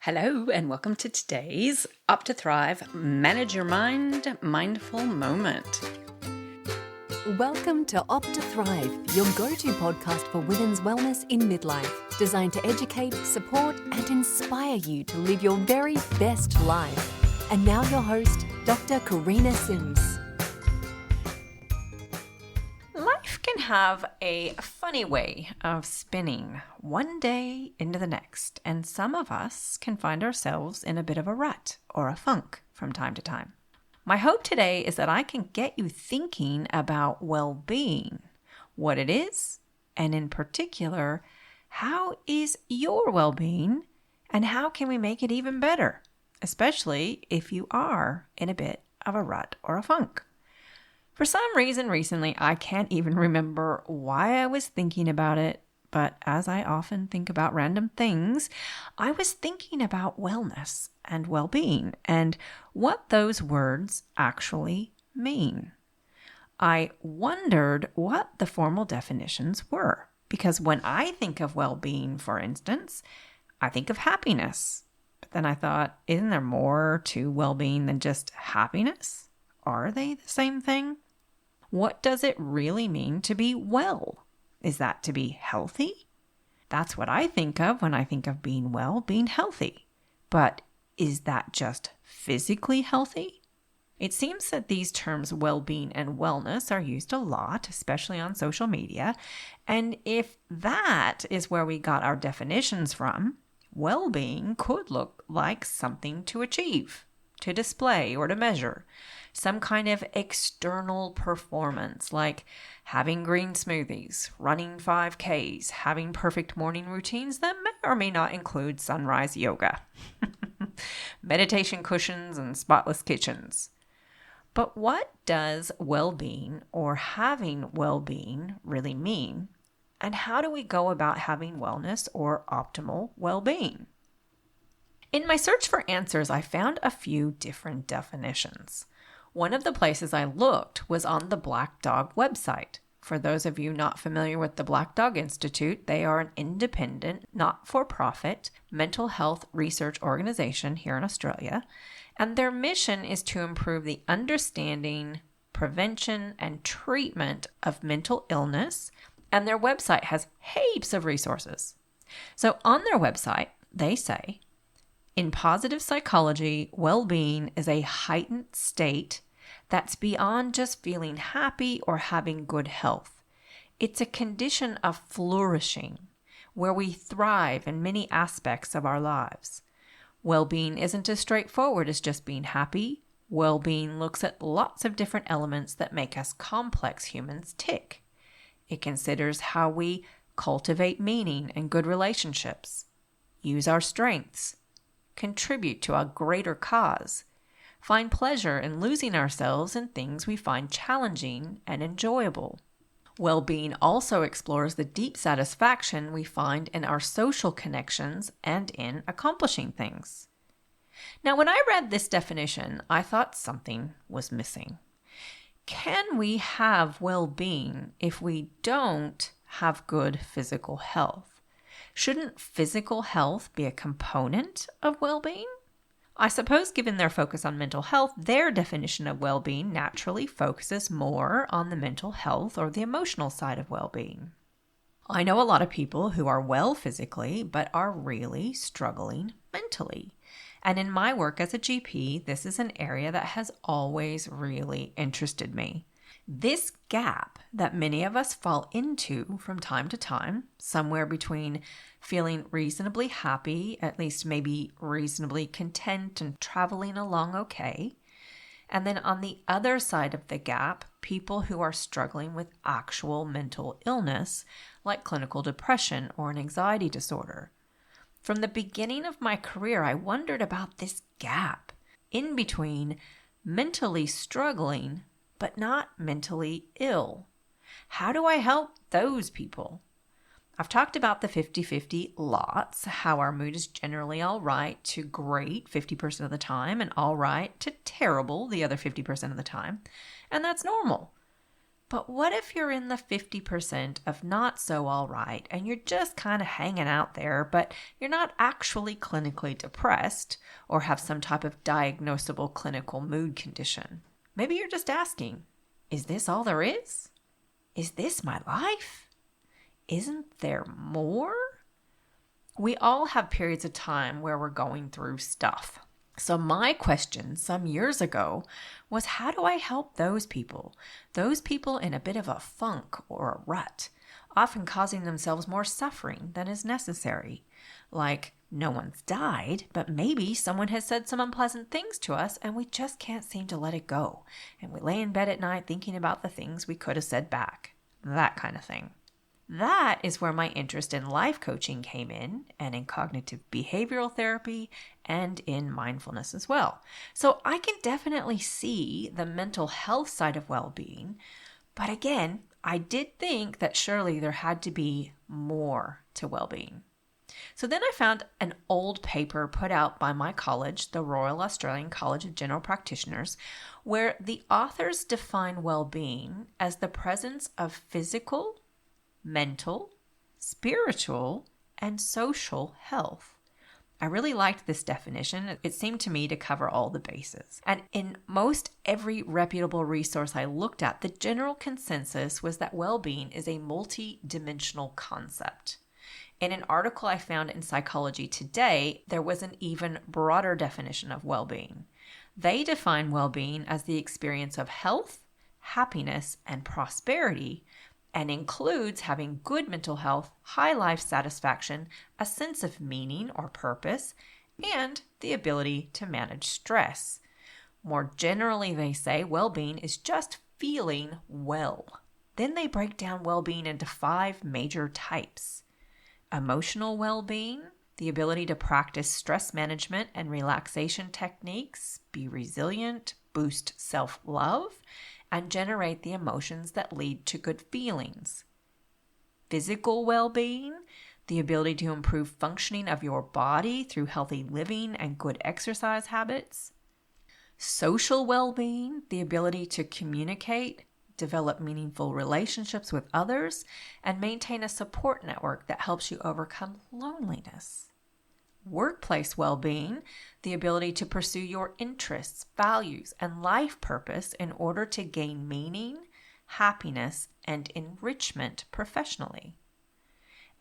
Hello and welcome to today's Up to Thrive Manage Your Mind Mindful Moment. Welcome to Up to Thrive, your go-to podcast for women's wellness in midlife, designed to educate, support, and inspire you to live your very best life. And now your host, Dr. Karina Sims. Life can have a funny way of spinning one day into the next, and some of us can find ourselves in a bit of a rut or a funk from time to time. My hope today is that I can get you thinking about well-being, what it is, and in particular, how is your well-being and how can we make it even better, especially if you are in a bit of a rut or a funk. For some reason recently, I can't even remember why I was thinking about it, but as I often think about random things, I was thinking about wellness and well-being and what those words actually mean. I wondered what the formal definitions were, because when I think of well-being, for instance, I think of happiness. But then I thought, isn't there more to well-being than just happiness? Are they the same thing? What does it really mean to be well? Is that to be healthy? That's what I think of when I think of being well, being healthy. But is that just physically healthy? It seems that these terms well-being and wellness are used a lot, especially on social media. And if that is where we got our definitions from, well-being could look like something to achieve, to display, or to measure. Some kind of external performance, like having green smoothies, running 5Ks, having perfect morning routines that may or may not include sunrise yoga, meditation cushions, and spotless kitchens. But what does well-being or having well-being really mean? And how do we go about having wellness or optimal well-being? In my search for answers, I found a few different definitions. One of the places I looked was on the Black Dog website. For those of you not familiar with the Black Dog Institute, they are an independent, not-for-profit mental health research organization here in Australia, and their mission is to improve the understanding, prevention, and treatment of mental illness, and their website has heaps of resources. So on their website, they say, in positive psychology, well-being is a heightened state that's beyond just feeling happy or having good health. It's a condition of flourishing, where we thrive in many aspects of our lives. Well-being isn't as straightforward as just being happy. Well-being looks at lots of different elements that make us complex humans tick. It considers how we cultivate meaning and good relationships, use our strengths, contribute to a greater cause, find pleasure in losing ourselves in things we find challenging and enjoyable. Well-being also explores the deep satisfaction we find in our social connections and in accomplishing things. Now, when I read this definition, I thought something was missing. Can we have well-being if we don't have good physical health? Shouldn't physical health be a component of well-being? I suppose given their focus on mental health, their definition of well-being naturally focuses more on the mental health or the emotional side of well-being. I know a lot of people who are well physically, but are really struggling mentally. And in my work as a GP, this is an area that has always really interested me. This gap that many of us fall into from time to time, somewhere between feeling reasonably happy, at least maybe reasonably content and traveling along okay, and then on the other side of the gap, people who are struggling with actual mental illness, like clinical depression or an anxiety disorder. From the beginning of my career, I wondered about this gap in between mentally struggling but not mentally ill. How do I help those people? I've talked about the 50-50 lots, how our mood is generally all right to great 50% of the time and all right to terrible the other 50% of the time. And that's normal. But what if you're in the 50% of not so all right and you're just kind of hanging out there, but you're not actually clinically depressed or have some type of diagnosable clinical mood condition? Maybe you're just asking, is this all there is? Is this my life? Isn't there more? We all have periods of time where we're going through stuff. So my question some years ago was, how do I help those people in a bit of a funk or a rut, often causing themselves more suffering than is necessary? Like, no one's died, but maybe someone has said some unpleasant things to us and we just can't seem to let it go. And we lay in bed at night thinking about the things we could have said back. That kind of thing. That is where my interest in life coaching came in, and in cognitive behavioral therapy and in mindfulness as well. So I can definitely see the mental health side of well-being, but again, I did think that surely there had to be more to well-being. So then I found an old paper put out by my college, the Royal Australian College of General Practitioners, where the authors define well-being as the presence of physical, mental, spiritual, and social health. I really liked this definition. It seemed to me to cover all the bases. And in most every reputable resource I looked at, the general consensus was that well-being is a multi-dimensional concept. In an article I found in Psychology Today, there was an even broader definition of well-being. They define well-being as the experience of health, happiness, and prosperity, and includes having good mental health, high life satisfaction, a sense of meaning or purpose, and the ability to manage stress. More generally, they say well-being is just feeling well. Then they break down well-being into 5 major types. Emotional well-being, the ability to practice stress management and relaxation techniques, be resilient, boost self-love, and generate the emotions that lead to good feelings. Physical well-being, the ability to improve functioning of your body through healthy living and good exercise habits. Social well-being, the ability to communicate, develop meaningful relationships with others, and maintain a support network that helps you overcome loneliness. Workplace well-being, the ability to pursue your interests, values, and life purpose in order to gain meaning, happiness, and enrichment professionally.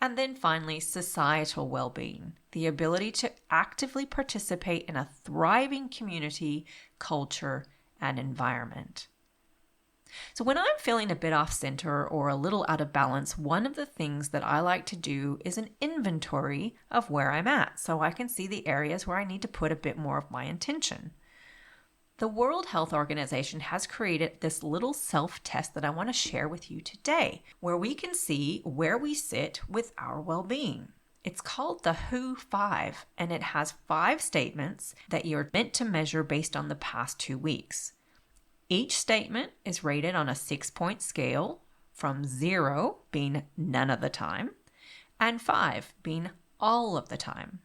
And then finally, societal well-being, the ability to actively participate in a thriving community, culture, and environment. So when I'm feeling a bit off center or a little out of balance, one of the things that I like to do is an inventory of where I'm at so I can see the areas where I need to put a bit more of my intention. The World Health Organization has created this little self-test that I want to share with you today, where we can see where we sit with our well-being. It's called the WHO 5, and it has 5 statements that you're meant to measure based on the past 2 weeks. Each statement is rated on a 6-point scale, from 0 being none of the time, and 5 being all of the time.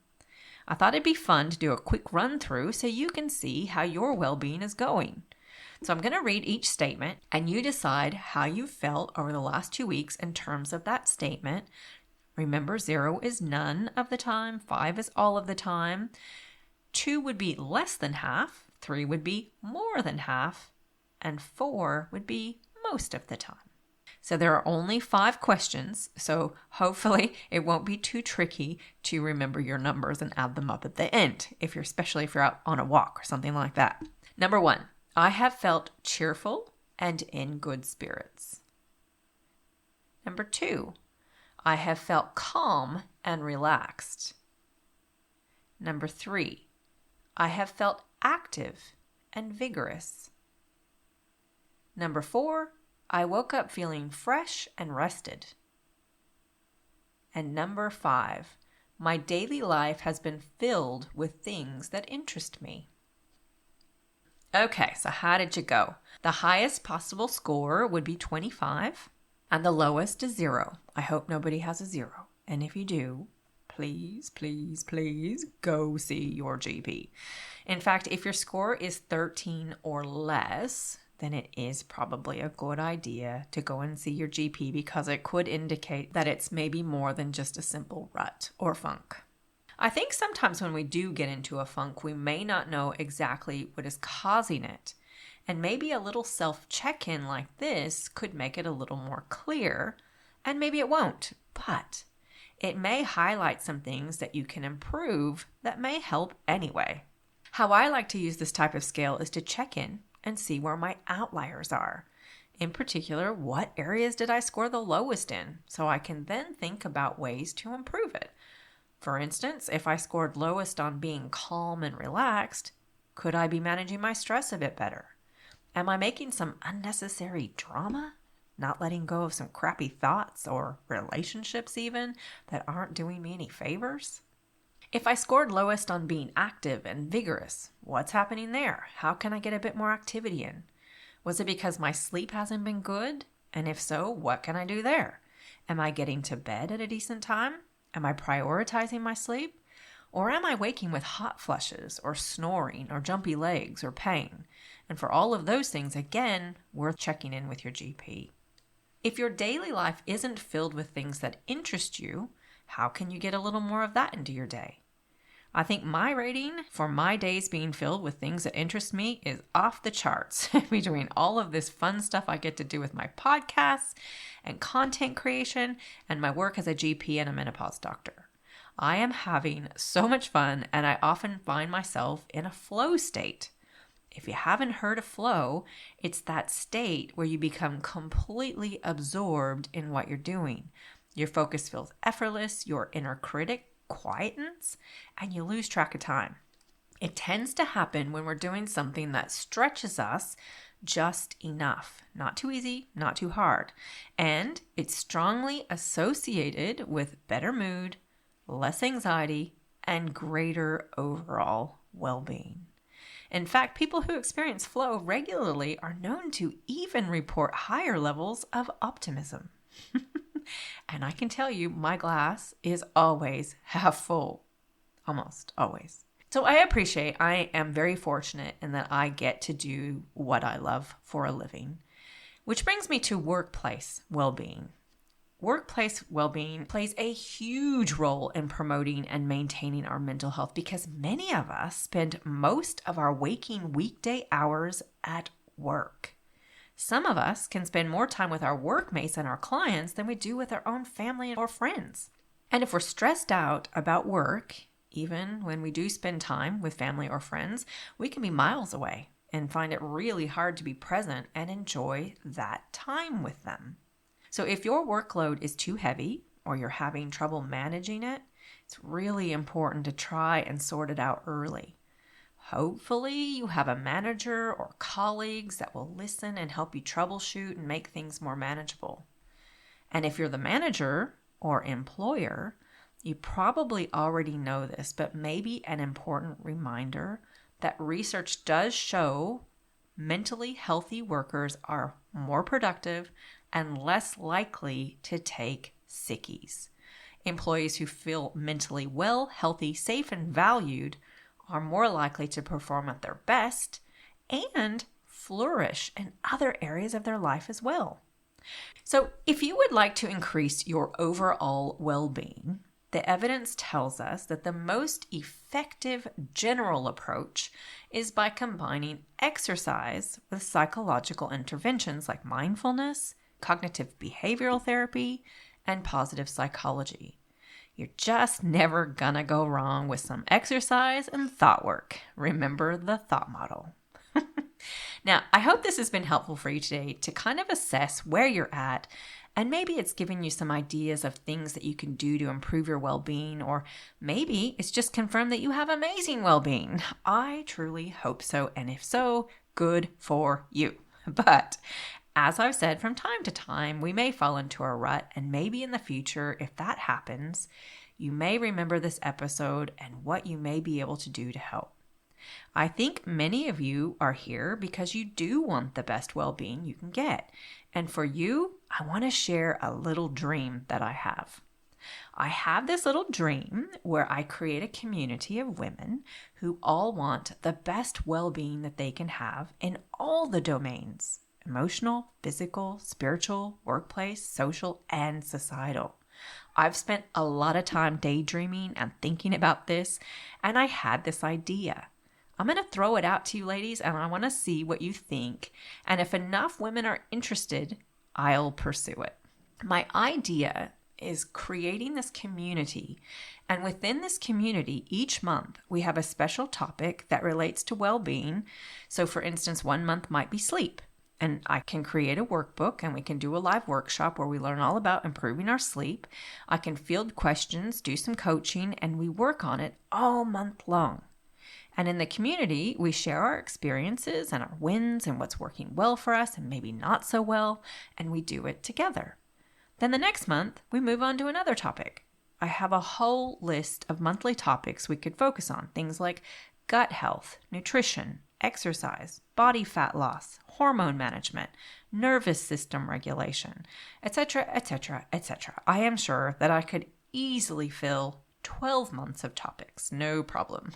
I thought it'd be fun to do a quick run through so you can see how your well-being is going. So I'm going to read each statement and you decide how you felt over the last 2 weeks in terms of that statement. Remember, 0 is none of the time, 5 is all of the time, 2 would be less than half, 3 would be more than half, and 4 would be most of the time. So there are only 5 questions, so hopefully it won't be too tricky to remember your numbers and add them up at the end, especially if you're out on a walk or something like that. Number 1, I have felt cheerful and in good spirits. Number 2, I have felt calm and relaxed. Number 3, I have felt active and vigorous. Number 4, I woke up feeling fresh and rested. And number 5, my daily life has been filled with things that interest me. Okay, so how did you go? The highest possible score would be 25, and the lowest is 0. I hope nobody has a 0. And if you do, please, please, please go see your GP. In fact, if your score is 13 or less, then it is probably a good idea to go and see your GP, because it could indicate that it's maybe more than just a simple rut or funk. I think sometimes when we do get into a funk, we may not know exactly what is causing it. And maybe a little self-check-in like this could make it a little more clear, and maybe it won't, but it may highlight some things that you can improve that may help anyway. How I like to use this type of scale is to check in and see where my outliers are. In particular, what areas did I score the lowest in, so I can then think about ways to improve it. For instance, if I scored lowest on being calm and relaxed, could I be managing my stress a bit better? Am I making some unnecessary drama? Not letting go of some crappy thoughts or relationships even that aren't doing me any favors? If I scored lowest on being active and vigorous, what's happening there? How can I get a bit more activity in? Was it because my sleep hasn't been good? And if so, what can I do there? Am I getting to bed at a decent time? Am I prioritizing my sleep? Or am I waking with hot flushes or snoring or jumpy legs or pain? And for all of those things, again, worth checking in with your GP. If your daily life isn't filled with things that interest you, how can you get a little more of that into your day? I think my rating for my days being filled with things that interest me is off the charts between all of this fun stuff I get to do with my podcasts and content creation and my work as a GP and a menopause doctor. I am having so much fun, and I often find myself in a flow state. If you haven't heard of flow, it's that state where you become completely absorbed in what you're doing. Your focus feels effortless, your inner critic quietens, and you lose track of time. It tends to happen when we're doing something that stretches us just enough. Not too easy, not too hard. And it's strongly associated with better mood, less anxiety, and greater overall well-being. In fact, people who experience flow regularly are known to even report higher levels of optimism. And I can tell you, my glass is always half full. Almost always. So I am very fortunate in that I get to do what I love for a living. Which brings me to workplace well-being. Workplace well-being plays a huge role in promoting and maintaining our mental health, because many of us spend most of our waking weekday hours at work. Some of us can spend more time with our workmates and our clients than we do with our own family or friends. And if we're stressed out about work, even when we do spend time with family or friends, we can be miles away and find it really hard to be present and enjoy that time with them. So if your workload is too heavy or you're having trouble managing it, it's really important to try and sort it out early. Hopefully you have a manager or colleagues that will listen and help you troubleshoot and make things more manageable. And if you're the manager or employer, you probably already know this, but maybe an important reminder that research does show mentally healthy workers are more productive and less likely to take sickies. Employees who feel mentally well, healthy, safe, and valued are more likely to perform at their best and flourish in other areas of their life as well. So if you would like to increase your overall well-being, the evidence tells us that the most effective general approach is by combining exercise with psychological interventions like mindfulness, cognitive behavioral therapy, and positive psychology. You're just never gonna go wrong with some exercise and thought work. Remember the thought model. Now, I hope this has been helpful for you today to kind of assess where you're at, and maybe it's giving you some ideas of things that you can do to improve your well-being, or maybe it's just confirmed that you have amazing well-being. I truly hope so, and if so, good for you. But as I've said, from time to time, we may fall into a rut, and maybe in the future, if that happens, you may remember this episode and what you may be able to do to help. I think many of you are here because you do want the best well-being you can get. And for you, I want to share a little dream that I have. I have this little dream where I create a community of women who all want the best well-being that they can have in all the domains: emotional, physical, spiritual, workplace, social, and societal. I've spent a lot of time daydreaming and thinking about this, and I had this idea. I'm going to throw it out to you ladies, and I want to see what you think. And if enough women are interested, I'll pursue it. My idea is creating this community, and within this community, each month, we have a special topic that relates to well-being. So for instance, one month might be sleep. And I can create a workbook and we can do a live workshop where we learn all about improving our sleep. I can field questions, do some coaching, and we work on it all month long. And in the community, we share our experiences and our wins and what's working well for us and maybe not so well, and we do it together. Then the next month, we move on to another topic. I have a whole list of monthly topics we could focus on, things like gut health, nutrition, exercise, body fat loss, hormone management, nervous system regulation, etc., etc., etc. I am sure that I could easily fill 12 months of topics, no problem.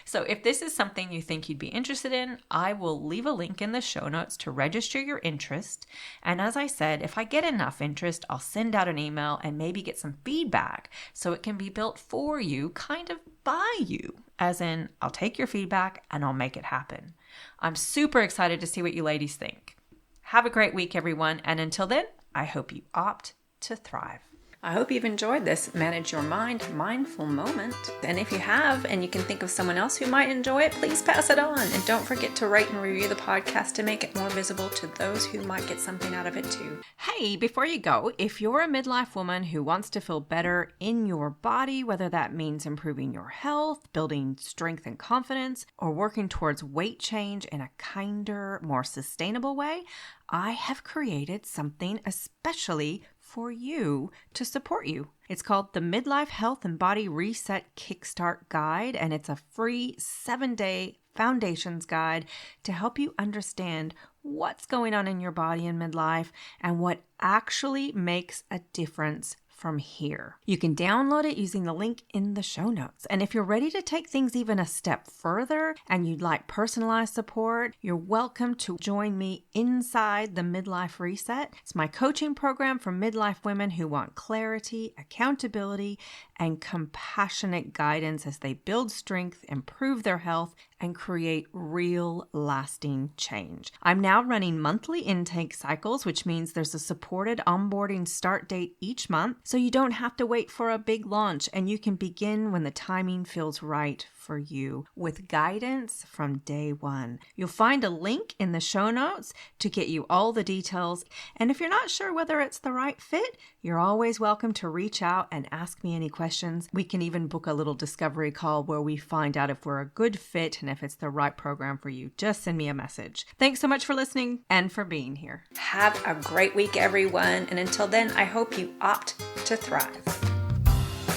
So if this is something you think you'd be interested in, I will leave a link in the show notes to register your interest. And as I said, if I get enough interest, I'll send out an email and maybe get some feedback so it can be built for you, kind of by you. As in, I'll take your feedback and I'll make it happen. I'm super excited to see what you ladies think. Have a great week, everyone. And until then, I hope you opt to thrive. I hope you've enjoyed this Manage Your Mind mindful moment. And if you have, and you can think of someone else who might enjoy it, please pass it on. And don't forget to rate and review the podcast to make it more visible to those who might get something out of it too. Hey, before you go, if you're a midlife woman who wants to feel better in your body, whether that means improving your health, building strength and confidence, or working towards weight change in a kinder, more sustainable way, I have created something especially for you to support you. It's called the Midlife Health and Body Reset Kickstart Guide, and it's a free 7-day foundations guide to help you understand what's going on in your body in midlife and what actually makes a difference from here. You can download it using the link in the show notes. And if you're ready to take things even a step further and you'd like personalized support, you're welcome to join me inside the Midlife Reset. It's my coaching program for midlife women who want clarity, accountability, and compassionate guidance as they build strength, improve their health, and create real lasting change. I'm now running monthly intake cycles, which means there's a supported onboarding start date each month, so you don't have to wait for a big launch and you can begin when the timing feels right for you with guidance from day one. You'll find a link in the show notes to get you all the details. And if you're not sure whether it's the right fit, you're always welcome to reach out and ask me any questions. We can even book a little discovery call where we find out if we're a good fit and if it's the right program for you. Just send me a message. Thanks so much for listening and for being here. Have a great week, everyone. And until then, I hope you opt to thrive.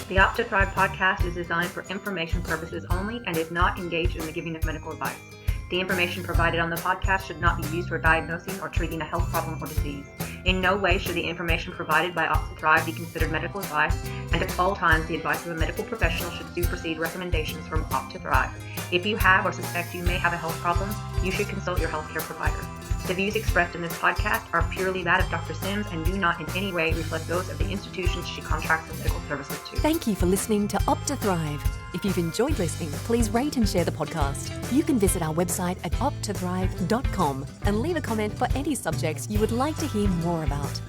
The Opt to Thrive podcast is designed for information purposes only and is not engaged in the giving of medical advice. The information provided on the podcast should not be used for diagnosing or treating a health problem or disease. In no way should the information provided by Opt to Thrive be considered medical advice, and at all times the advice of a medical professional should supersede recommendations from Opt to Thrive. If you have or suspect you may have a health problem, you should consult your healthcare provider. The views expressed in this podcast are purely that of Dr. Sims and do not in any way reflect those of the institutions she contracts her medical services to. Thank you for listening to Opt to Thrive. If you've enjoyed listening, please rate and share the podcast. You can visit our website at opttothrive.com and leave a comment for any subjects you would like to hear more about.